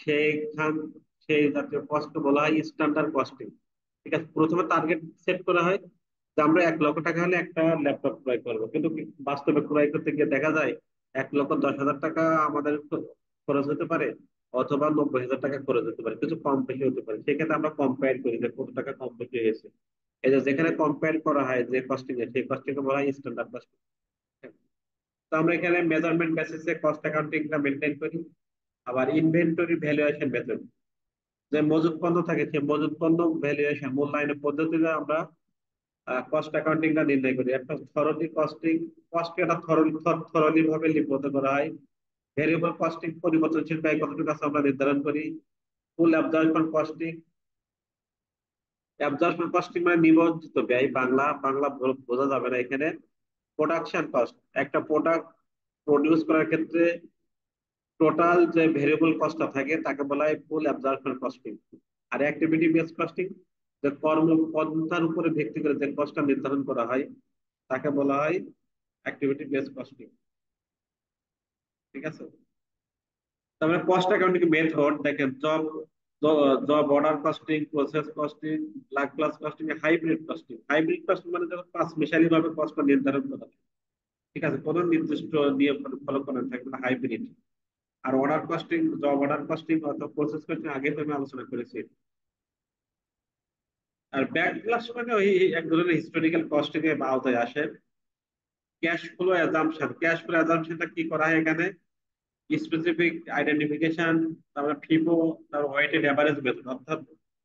সেইখান সেই জাতীয় কষ্ট বলা হয় স্ট্যান্ডার্ড কস্টিং। ঠিক আছে, প্রথমে টার্গেট সেট করা হয় যে আমরা 1 লক্ষ টাকা হলে একটা ল্যাপটপ ক্রয় করবো, কিন্তু বাস্তবে ক্রয় করতে গিয়ে দেখা যায় 1,10,000 টাকা আমাদের খরচ হতে পারে, অথবা 90,000 টাকা খরচ হতে পারে, কিছু কম বেশি হতে পারে। সেক্ষেত্রে আমরা কম্পেয়ার করি যে কত টাকা কম বেশি হয়েছে। এই যে যেখানে কম্পেয়ার করা হয় যে কস্টিং এ, সেই কস্টিং কে বলা হয় স্ট্যান্ডার্ড কস্টিং। তো আমরা এখানে মেজারমেন্ট বেসিসে কস্ট অ্যাকাউন্টিংটা মেনটেন করি। আবার ইনভেন্টরি ভ্যালুয়েশন মেথড, যে মজুত পণ্য থাকে সেই মজুত পণ্য ভ্যালুয়েশন মূল্যায়নের পদ্ধতিতে আমরা কস্ট অ্যাকাউন্টিংটা নির্ণয় করি। একটা থরলি কস্টিং, কস্ট একটা থরলি ভাবে লিপিবদ্ধ করা হয়। ভেরিয়েবল কস্টিং, পরিবর্তনশীল ব্যয় কতটুকু আছে আমরা নির্ধারণ করি। ফুল অ্যাবজর্পশন কস্টিং, অ্যাবজর্পশন কস্টিং মানে নিমজ্জিত ব্যয়, বাংলা বাংলা বোঝা যাবে না এখানে। প্রোডাকশন কস্ট, একটা প্রোডাক্ট প্রডিউস করার ক্ষেত্রে টোটাল যে ভেরিয়েবল কস্টটা থাকে তাকে বলা হয় ফুল অ্যাবজর্পশন কস্টিং। আর অ্যাক্টিভিটি বেস কস্টিং, যে কর্মপন্থার উপরে ভিত্তি করে যে কস্টটা নির্ধারণ করা হয় তাকে বলা হয় অ্যাক্টিভিটি বেস কস্টিং। ঠিক আছে, তারপরে কস্ট অ্যাকাউন্টিং মেথড দেখেন, job job order costing, process costing, lakh class costing, hybrid costing. Hybrid costing মানে যখন পাঁচ মিশালি ভাবে কস্ট নির্ধারণ করা হয়। ঠিক আছে, কোনো নির্দিষ্ট নিয়ম ফলো করা থাকবে না, হাইব্রিড। আর order costing, job order costing অথবা প্রসেস কস্টিং আগে তো আমি আলোচনা করেছি। আর ব্যাক ক্লাস মানে ওই এক ধরনের হিস্টোরিক্যাল কস্টিং এর আওতায় আসে। Cash flow assumption, cash flow অ্যাজাম্পশনটা কি করা হয় এখানে, স্পেসিফিক আইডেন্টিফিকেশন, তারপরে ফিফো, তারপর ওয়েটেড এভারেজ মেথড। অর্থাৎ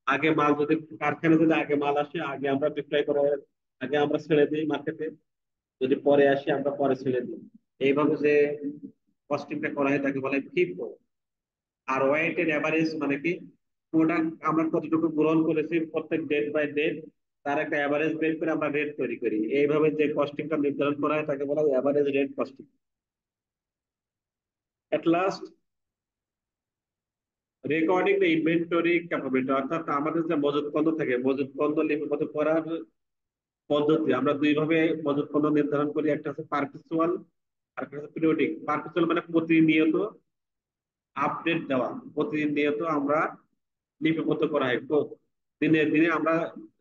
আগে মাল যদি কারখানা যদি আগে মাল আসে আগে আমরা বিক্রয় করে আগে আমরা ছেড়ে দিই মার্কেটে, যদি পরে আসি আমরা পরে ছেড়ে দিই। এইভাবে যে কস্টিংটা করা হয় তাকে বলা হয় ফিফো। আর ওয়েটেড এভারেজ মানে কি, প্রোডাক্ট আমরা কতটুকু গ্রহণ করেছি প্রত্যেক ডেট বাই ডেট, তার একটা এভারেজ বের করে আমরা রেট তৈরি করি। এইভাবে যে কস্টিংটা নির্ধারণ করা হয় তাকে বলা হয় average rate costing. At last, recording the inventory capability, অর্থাৎ আমাদের যে মজুত পণ্য থাকে মজুত পণ্য লিপিবদ্ধ করার পদ্ধতি আমরা দুই ভাবে মজুত পণ্য নির্ধারণ করি। একটা হচ্ছে পারপিচুয়াল, আর একটা হচ্ছে পিরিয়ডিক। পারপিচুয়াল মানে প্রতিনিয়ত আপডেট দেওয়া, প্রতিনিয়ত আমরা লিপিবদ্ধ করা হয়, তো দিনে দিনে আমরা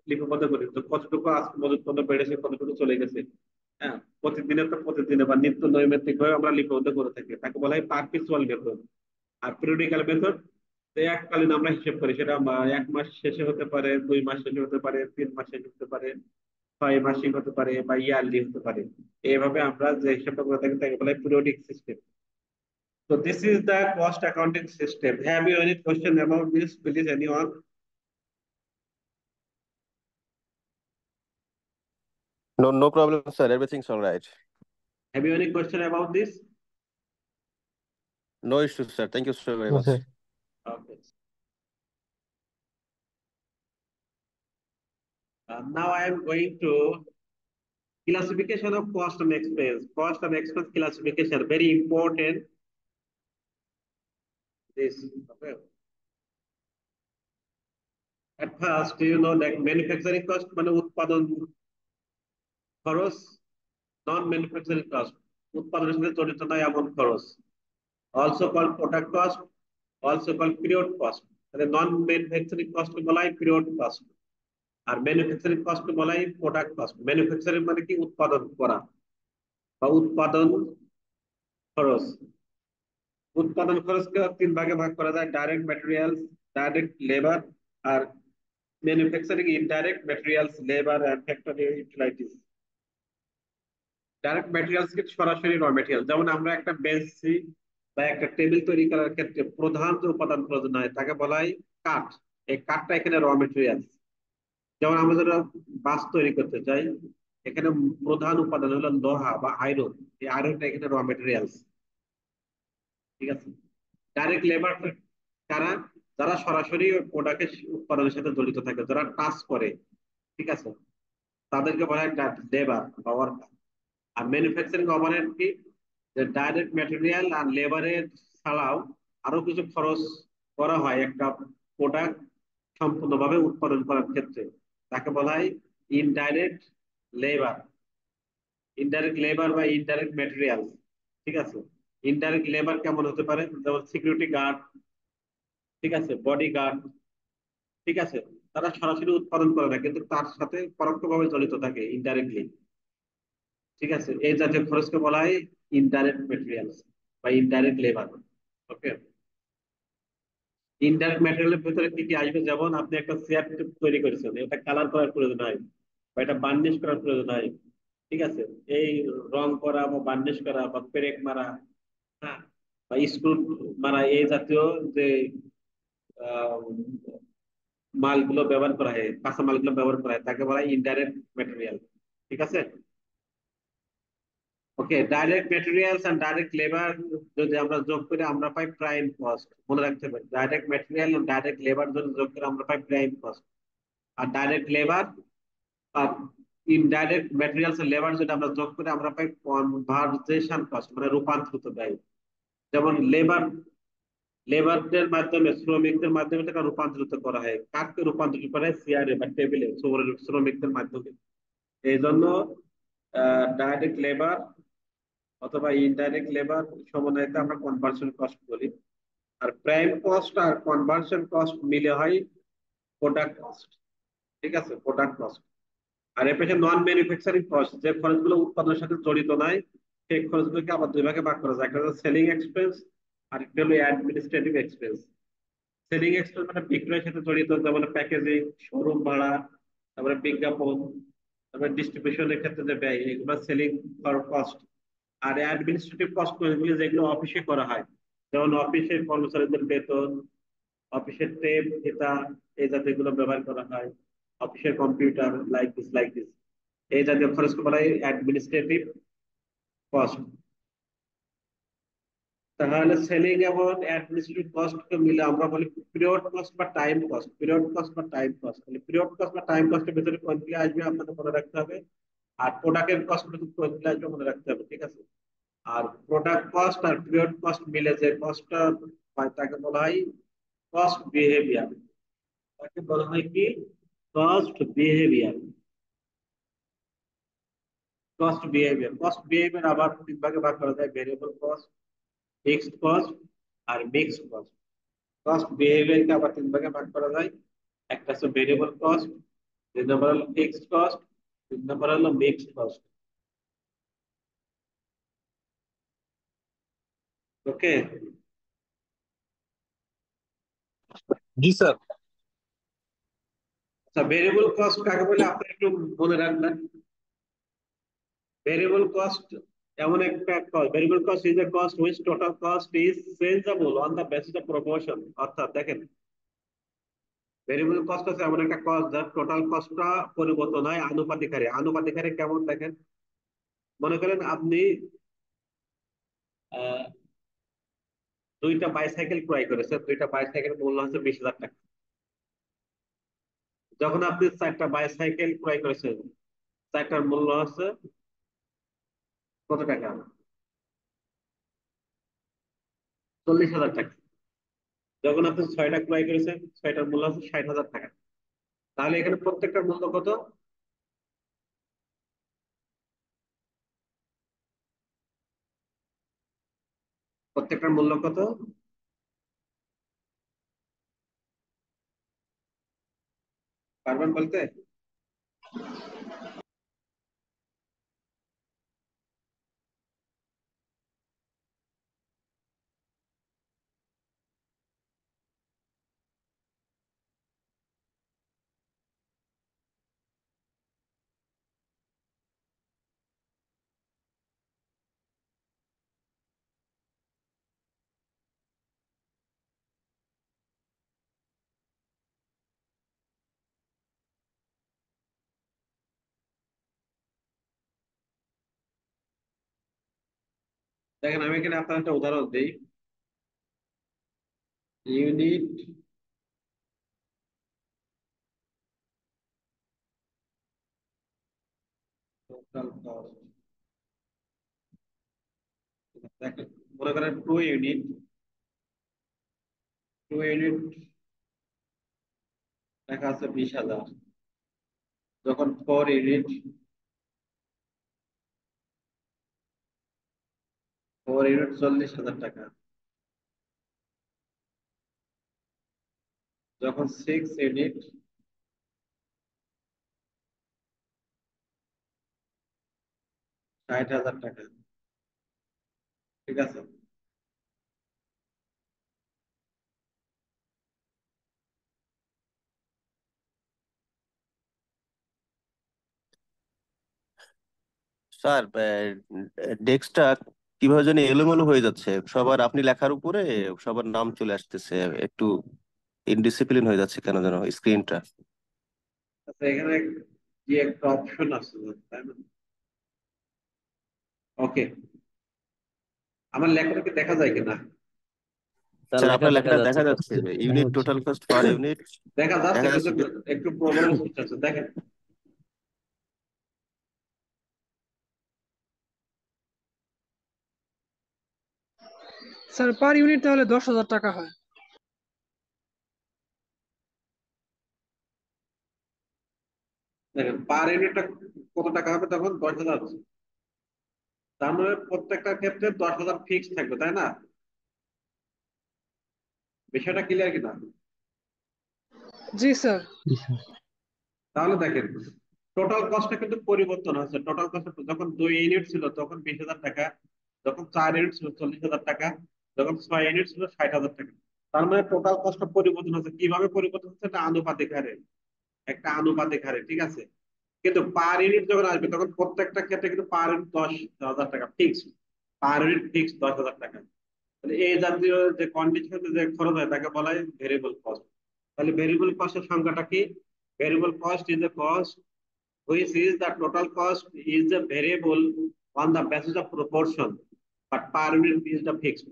লিপিবদ্ধ করি তো কতটুকু আজ মজুত পণ্য বেড়েছে, কতটুকু চলে গেছে। হ্যাঁ, প্রতিদিনে তো প্রতিদিনে বা নিত্য নৈমিত্তিক ভাবে আমরা লিপিবদ্ধ করে থাকি, তাকে বলা হয় পারপিচুয়াল মেথড। আর পিরিয়ডিক্যাল মেথড, এককালীন আমরা হিসেব করি, সেটা 1 মাস শেষে হতে পারে, 2 মাস শেষে হতে পারে, 3 মাস শেষে হতে পারে, 6 মাসিক হতে পারে, বা ইয়ারলি হতে পারে। এইভাবে আমরা যে হিসাবটা করে থাকি তাকে বলা হয় periodic system. So this is the cost accounting system. Have you any question about this, please, anyone? No, no problem, sir. Everything's all right. Have you any question about this? No issues, sir. Thank you so very No, much. sir. Okay. Now I am going to classification of cost and expense. Cost and expense classification, very important. This. Okay. At first, you know that manufacturing cost মানে উৎপাদন খরচ, নন manufacturing cost উৎপাদনের সাথে জড়িত নয় এমন খরচ, also called product cost, also called period cost. তাহলে নন ম্যানুফ্যাকচারিং কস্ট বলা হয় পিরিয়ড কস্ট, আর ম্যানুফ্যাকচারিং কস্ট বলা হয় প্রোডাক্ট কস্ট। ম্যানুফ্যাকচারিং মানে কি, উৎপাদন করা বা উৎপাদন খরচ। উৎপাদন খরচকে 3 ভাগে ভাগ করা যায়, ডাইরেক্ট ম্যাটেরিয়ালস, ডাইরেক্ট লেবার, আর manufacturing indirect materials, labour and factory utilities. Direct materials কি সরাসরি র ম্যাটেরিয়াল, যেমন আমরা একটা বেঞ্চি বা একটা টেবিল তৈরি করার ক্ষেত্রে প্রধান যে উপাদান প্রয়োজন হয় তাকে বলা হয় কাঠ। এই কাঠটা এখানে র ম্যাটেরিয়াল। যেমন আমরা যারা বাস তৈরি করতে চাই, এখানে প্রধান উপাদান হলো লোহা বা আয়রন। এই আয়রনটা এখানে র ম্যাটেরিয়ালস। ঠিক আছে, ডাইরেক্ট লেবার কারা, যারা সরাসরি প্রোডাক্টের উৎপাদনের সাথে জড়িত থাকে, যারা টাচ করে। ঠিক আছে, তাদেরকে বলা হয় লেবার বা ওয়ার্কার। আর ম্যানুফ্যাকচারিং ওভারহেড কি, যে ডাইরেক্ট ম্যাটেরিয়াল আর লেবারের ছাড়াও আরো কিছু খরচ করা হয় একটা প্রোডাক্ট সম্পূর্ণভাবে উৎপাদন করার ক্ষেত্রে, তাকে বলা হয় ইনডাইরেক্ট লেবার। ইনডাইরেক্ট লেবার বা ইনডাইরেক্ট ম্যাটেরিয়াল, ঠিক আছে। ইনডাইরেক্ট লেবার কেমন হতে পারে, যেমন সিকিউরিটি গার্ড, ঠিক আছে, বডি গার্ড, ঠিক আছে। তারা সরাসরি উৎপাদন করে না, কিন্তু তার সাথে পরোক্ষভাবে জড়িত থাকে ইনডাইরেক্টলি, ঠিক আছে। এই জাতীয় খরচকে বলা হয় ইনডাইরেক্ট ম্যাটেরিয়ালস বা ইনডাইরেক্ট লেবার। ওকে। ইনডাইরেক্ট ম্যাটেরিয়ালের ভিতরে কি কি আসবে, যেমন আপনি একটা চেয়ার তৈরি করেছেন, এটা কালার করার প্রয়োজন হয় বা এটা বার্নিশ করার প্রয়োজন হয়, ঠিক আছে। এই রং করা বা বার্নিশ করা বা পেরেক মারা, হ্যাঁ, বা স্ক্রু মারা, এই জাতীয় যে আহ, মালগুলো ব্যবহার করা হয়, কাঁচা মালগুলো ব্যবহার করা হয়, তাকে বলা হয় ইনডাইরেক্ট ম্যাটেরিয়াল, ঠিক আছে। Okay, direct materials and direct labour যদি আমরা যোগ করি আমরা পাই প্রাইম কস্ট। মনে রাখতে হবে, ডাইরেক্ট ম্যাটেরিয়াল এবং ডাইরেক্ট লেবার যদি যোগ করে আমরা পাই প্রাইম কস্ট। আর ডাইরেক্ট লেবার আর ইনডাইরেক্ট ম্যাটেরিয়ালস এন্ড লেবার যদি আমরা যোগ করি আমরা পাই কনভার্জেশন কস্ট, মানে রূপান্তরিত ব্যয়। যেমন লেবারদের মাধ্যমে, শ্রমিকদের মাধ্যমে টাকা রূপান্তরিত করা হয়, কাকে রূপান্তরিত করা হয়, চেয়ারে বা টেবিলে শ্রমিকদের মাধ্যমে। এই জন্য ডাইরেক্ট লেবার অথবা ইনডাইরেক্ট লেবার সমন্বয়কে আমরা কনভার্সন কস্ট বলি। আর প্রাইম কস্ট আর কনভার্সন কস্ট মিলে হয় প্রোডাক্ট কস্ট, ঠিক আছে, প্রোডাক্ট কস্ট। আর এর পেছনে নন ম্যানুফ্যাকচারিং কস্ট, যে খরচগুলো উৎপাদনের সাথে জড়িত নয়, সেই খরচগুলোকে আবার দুই ভাগে ভাগ করা যায়, একটা হলো সেলিং এক্সপেন্স আর একটা হলো অ্যাডমিনিস্ট্রেটিভ এক্সপেন্স। সেলিং এক্সপেন্স মানে বিক্রয়ের সাথে জড়িত, যেমন প্যাকেজিং, শোরুম ভাড়া, তারপরে বিজ্ঞাপন, তারপরে ডিস্ট্রিবিউশনের ক্ষেত্রে যে ব্যয়, এগুলো সেলিং কস্ট। আর অ্যাডমিনিস্ট্রেটিভ কস্ট এগুলো যেগুলো অফিসে করা হয়, যেমন অফিসের কর্মচারীদের বেতন, অফিসের টেপ, এটা, এই জাতীয় গুলো ব্যবহার করা হয়, অফিসের কম্পিউটার, লাইক দিস এই জাতীয় খরচকে বলা হয় অ্যাডমিনিস্ট্রেটিভ কস্ট। তাহলে সেলিং এবং অ্যাডমিনিস্ট্রেটিভ কস্ট কে মিলে আমরা বলি পিরিয়ড কস্ট বা টাইম কস্ট। পিরিয়ড কস্ট বা টাইম কস্ট, তাহলে পিরিয়ড কস্ট বা টাইম কস্টের ভিতরে কোনগুলি আসবে আপনাদের মনে রাখতে হবে, আর প্রোডাক্টের কস্ট ভিতরে কোনগুলি আসবে মনে রাখতে হবে, ঠিক আছে। আর প্রোডাক্ট কস্ট আর পিরিয়ড কস্ট মিলে যে কস্টটা হয় তাকে বলা হয় কস্ট বিহেভিয়ার। তাকে বলা হয় কি, কস্ট বিহেভিয়ার। কস্ট বিহেভিয়ার আবার তিন ভাগে ভাগ করা যায়, ভেরিয়েবল কস্ট, ফিক্সড কস্ট আর মিক্সড কস্ট। কস্ট বিহেভিয়ারকে আবার তিন ভাগে ভাগ করা যায়, একটা হচ্ছে ভেরিয়েবল কস্ট, দুই নম্বর হলো ফিক্সড কস্ট, তিন নম্বর হলো মিক্সড কস্ট। ওকে। जी सर। আচ্ছা, ভেরিয়েবল কস্ট কাকে বলে আপনি একটু মনে রাখবেন। ভেরিয়েবল কস্ট এমন একটা cost, variable cost is a cost which total cost is changeable on the basis of proportion. অর্থাৎ দেখেন, ভেরিয়েবল কস্ট হচ্ছে এমন একটা কস্ট যার টোটাল কস্টটা পরিবর্তন হয় আনুপাতিক হারে। আনুপাতিক হারে কেমন দেখেন, মনে করেন আপনি আহ, দুইটা বাইসাইকেল ক্রয় করেছেন, দুইটা বাইসাইকেল মূল্য হচ্ছে 20,000 টাকা। যখন আপনি চারটা বাইসাইকেল ক্রয় করেছেন, চারটার মূল্য হচ্ছে কত টাকা, 40,000 টাকা। যখন আপনি ছয়টা ক্রয় করেছেন, ছয়টার মূল্য হচ্ছে 60,000 টাকা। তাহলে এখানে প্রত্যেকটার মূল্য কত, প্রত্যেকটার মূল্য কত, পারবেন বলতে? দেখেন, আমি এখানে আপনার একটা উদাহরণ দিই। ইউনিট টোটাল কস্ট, দেখেন, মনে করেন টু ইউনিট দেখা আছে 20,000, যখন 4 ইউনিট 4 ইউনিট 40,000 টাকা। যখন 6 ইউনিট 60,000 টাকা। ঠিক আছে। স্যার, ডেস্কটা কিভাবে জানি এলোমেলো হয়ে যাচ্ছে, সবার আপনি লেখার উপরে সবার নাম চলে আসতেছে, একটু ইনডিসিপ্লিন হয়ে যাচ্ছে কেন যেন স্ক্রিনটা। আচ্ছা, এখানে কি একটা অপশন আছে, তাই না? ওকে, আমার লেখাটাকে দেখা যায় কিনা? স্যার স্যার, লেখা আপনার দেখা লেখাটা যাচ্ছে দেখা স্যার। যাচ্ছে, unit total cost per unit দেখা যাচ্ছে দেখা কিন্তু যাচ্ছে। একটু প্রবলেম হচ্ছে, দেখেন। স্যার পার ইউনিট তাহলে 10,000 টাকা হয়। দেখেন পার ইউনিটটা কত টাকা হবে তখন? 10,000। তার মানে প্রত্যেকটা ক্ষেত্রে 10,000 ফিক্স থাকবে, তাই না? বিষয়টা ক্লিয়ার কিনা? জি স্যার। তাহলে দেখেন টোটাল কস্টটা কিন্তু পরিবর্তন হচ্ছে। টোটাল কস্ট যখন 2 ইউনিট ছিল তখন 20,000 টাকা, যখন 4 ইউনিট ছিল 40,000 টাকা, যখন 6 ইউনিট ছিল 60,000 টাকা। তার মানে টোটাল কস্টটা পরিবর্তন হচ্ছে। কিভাবে পরিবর্তন হচ্ছে? একটা আনুপাতিক হারে, একটা আনুপাতিক হারে, ঠিক আছে। কিন্তু পার ইউনিট যখন আসবে তখন প্রত্যেকটা ক্ষেত্রে কিন্তু পার ইউনিট 10,000 টাকা ফিক্স, পার ইউনিট ফিক্স 10,000 টাকা। তাহলে এই জাতীয় যে কন্ডিশনে যে খরচ হয় তাকে বলা হয় ভেরিয়েবল কস্ট। তাহলে ভেরিয়েবল কস্টের সংজ্ঞাটা কি? Variable cost is a cost which is the total cost is the variable on the basis of proportion but per unit is the fixed.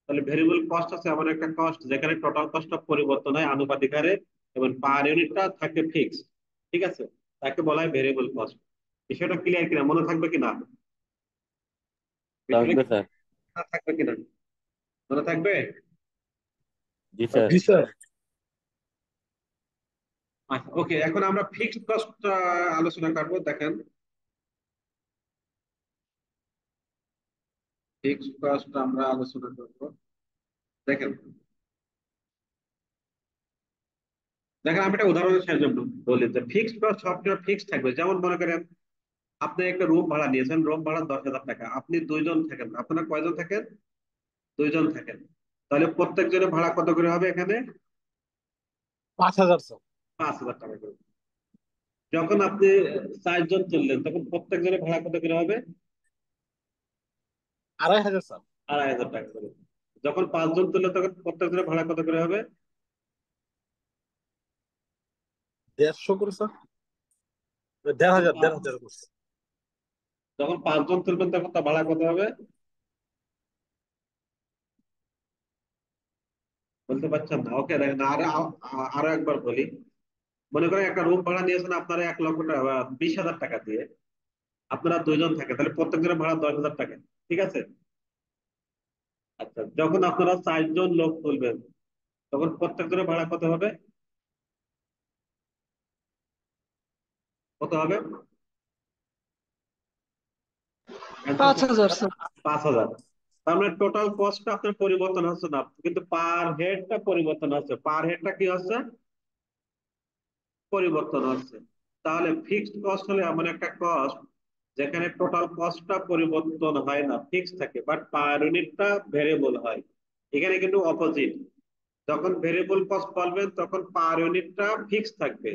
তাহলে ভেরিয়েবল কস্ট আছে এমন একটা কস্ট যেখানে টোটাল কস্টটা পরিবর্তন হয় আনুপাতিক হারে এবং পার ইউনিটটা থাকে ফিক্সড, ঠিক আছে। তাকে বলা হয় ভেরিয়েবল কস্ট। বিষয়টা ক্লিয়ার কিনা, মনে থাকবে কিনা? বিষয়টা থাকবে স্যার। থাকবে কিনা, মনে থাকবে? জি স্যার। জি স্যার। আচ্ছা, ওকে, এখন আমরা ফিক্সড কস্ট আলোচনা করবো। দেখেন ফিক্সড কস্ট আমরা আলোচনা করবো। দেখেন দেখেন আমি একটা উদাহরণের সাহায্যে বলি যে ফিক্সড কস্ট সবসময় ফিক্সড থাকবে। যেমন মনে করেন আপনি একটা রুম ভাড়া নিয়েছেন, রুম ভাড়া 10,000 টাকা, আপনি 2 জন থাকেন। আপনারা কয়জন থাকেন? 2 জন থাকেন। তাহলে প্রত্যেক জনের ভাড়া কত করে হবে এখানে? 5,000 স্যার। 5,000 টাকা করে। যখন আপনি 4 জন তুললেন তখন প্রত্যেক জনের ভাড়া কত করে হবে? 2,500 স্যার। 2,500 টাকা করে। যখন 5 জন তুললেন তখন প্রত্যেক জনের ভাড়া কত করে হবে? 150 করে স্যার। যখন 1,500 পাঁচ- 1,500 করছে। যখন 5 জন তুলবেন তখন তার ভাড়া কত হবে? বলতে পারছেন না? ওকে, দেখেন আরো একবার বলি। মনে করেন একটা রুম ভাড়া নিয়েছেন আপনারা 1,00,000 টাকা, 20,000 টাকা দিয়ে। আপনারা 2 জন থাকে, তাহলে প্রত্যেকজনের ভাড়া 10,000 টাকা, ঠিক আছে। আচ্ছা, যখন আপনারা 4 জন লোক তুলবেন তখন প্রত্যেকজনের ভাড়া কত হবে? কত হবে? Answer 5,000 sir. 5,000। তার মানে টোটাল কস্টটা আপনার পরিবর্তন হচ্ছে না, কিন্তু পার হেডটা পরিবর্তন হচ্ছে। পার হেডটা কি হচ্ছে? পরিবর্তন হচ্ছে। তাহলে ফিক্সড কস্ট হলে এমন একটা কস্ট যেখানে টোটাল কস্টটা পরিবর্তন হয় না, ফিক্সড থাকে, বাট পার ইউনিটটা ভেরিয়েবল হয়। এখানে কিন্তু অপোজিট। যখন ভেরিয়েবল কস্ট বলবেন তখন পার ইউনিটটা ফিক্সড থাকবে,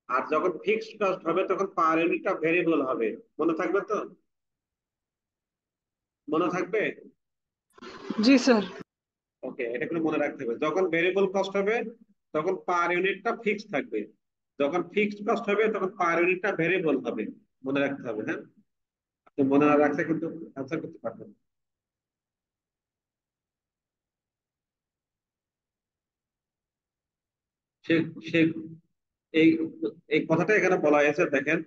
আর যখন ফিক্সড কস্ট হবে তখন পার ইউনিটটা ভেরিয়েবল হবে। মনে থাকবে তো? মনে থাকবে? জি স্যার। ওকে, এটা কিন্তু মনে রাখতে হবে। যখন ভেরিয়েবল কস্ট হবে তখন পার ইউনিটটা ফিক্সড থাকবে, যখন ফিক্সড কস্ট হবে তখন পার ইউনিটটা ভেরিয়েবল হবে। মনে রাখতে হবে, হ্যাঁ। আপনি মনে না রাখলে কিন্তু অ্যান্সার করতে পারবেন না। সে সে এই এই কথাটা এখানে বলা হয়েছে। দেখেন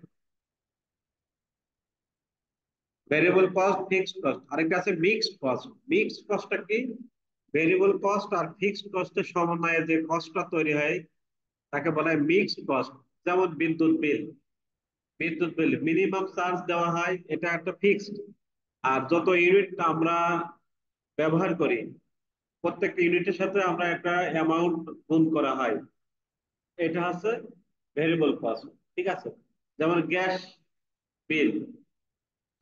ভেরিয়েবল কস্ট, ফিক্সড কস্ট, আরেকটা আছে মিক্সড কস্ট। মিক্সড কস্টটা কি? ভেরিয়েবল কস্ট আর ফিক্সড কস্টের সমন্বয়ে যে কস্টটা তৈরি হয় তাকে বলা হয় মিক্সড কস্ট। যেমন বিদ্যুৎ বিল, বিদ্যুৎ বিল মিনিমাম চার্জ দেওয়া হয়, এটা একটা ফিক্সড। আর যত ইউনিট আমরা ব্যবহার করি প্রত্যেকটা ইউনিটের সাথে আমরা একটা অ্যামাউন্ট গুণ করা হয়, এটা হচ্ছে ভেরিয়েবল কস্ট। ঠিক আছে, যেমন গ্যাস বিল,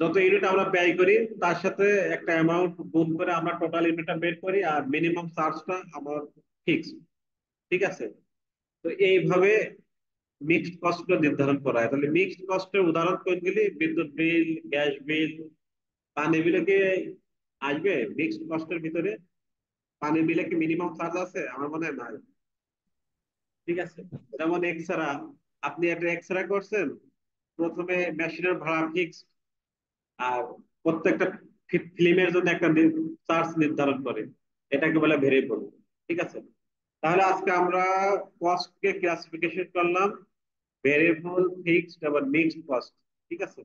যত ইউনিট আমরা ব্যয় করি তার সাথে একটা অ্যামাউন্ট গুণ করে আমরা টোটাল ইউনিটটা বের করি, আর মিনিমাম চার্জটা আমার ফিক্স। ঠিক আছে, তো এইভাবে মিক্সড কস্ট নির্ধারণ করা হয়। তাহলে মিক্সড কস্টের উদাহরণ কোনগুলি? বিদ্যুৎ বিল, গ্যাস বিল, পানি বিলে কি আসবে মিক্সড কস্টের ভিতরে? পানি বিলে কি মিনিমাম চার্জ আছে? আমার মনে হয় নাই। ঠিক আছে, যেমন এক্সরা, আপনি একটা এক্সরা করছেন, প্রথমে মেশিনের ভাড়া ফিক্স, আর প্রত্যেকটা ফিল্মের জন্য একটা চার্জ নির্ধারণ করে, এটাকে বলে ভেরিয়েবল। ঠিক আছে, তাহলে আজকে আমরা কস্ট কে ক্লাসিফিকেশন করলাম ভেরিয়েবল, ফিক্সড এবং মিক্সড কস্ট। ঠিক আছে।